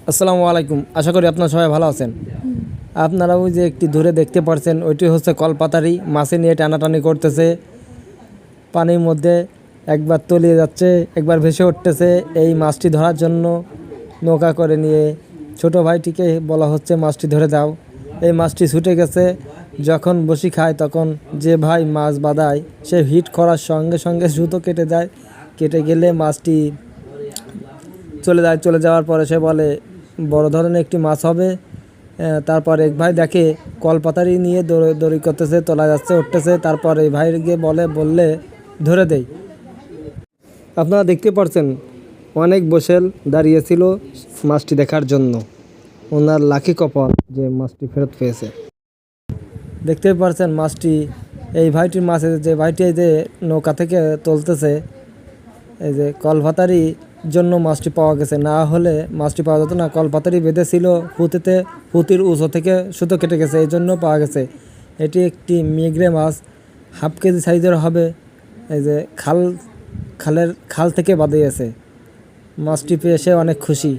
আসসালামু আলাইকুম। আশা করি আপনারা সবাই ভালো আছেন। আপনারা ওই যে একটি দূরে দেখতে পাচ্ছেন, ওইটি হচ্ছে কলপাতারি। মাছে নিয়ে টানাটানি করতেছে পানির মধ্যে, একবার তলিয়ে যাচ্ছে, একবার ভেসে উঠতেছে। এই মাছটি ধরার জন্য নৌকা করে নিয়ে ছোট ভাইটিকে বলা হচ্ছে মাছটি ধরে দাও। এই মাছটি ছুটে গেছে। যখন বসি খায় তখন যে ভাই মাছ বাঁধায় সে হিট করার সঙ্গে সঙ্গে সুতো কেটে যায়। কেটে গেলে মাছটি চলে যায়। চলে যাওয়ার পরে সে বলে বড় ধরনের একটি মাছ হবে। তারপর এক ভাই দেখে কলপাতারি নিয়ে দড়ি করতেছে, তোলা যাচ্ছে, উঠতেছে। তারপর এই ভাই গিয়ে বললে ধরে দেই। আপনারা দেখতে পাচ্ছেন অনেক বসেল দাঁড়িয়েছিল মাছটি দেখার জন্য। ওনার লাকি কপাল যে মাছটি ফেরত পেয়েছে। দেখতে পাচ্ছেন মাছটি, এই ভাইটির মাছের যে ভাইটি এই যে নৌকা থেকে তুলতেছে, এই যে কলপাতারি জন্য মাছটি পাওয়া গেছে, না হলে মাছটি পাওয়া যেত না। কলপাতারি বেঁধেছিল পুঁতিতে, পুঁতির উঁচু থেকে সুতো কেটে গেছে, এই জন্য পাওয়া গেছে। এটি একটি মিগরে মাছ, হাফ কেজি সাইজের হবে। এই যে খাল থেকে বাঁধিয়েছে। মাছটি পেয়ে সে অনেক খুশি।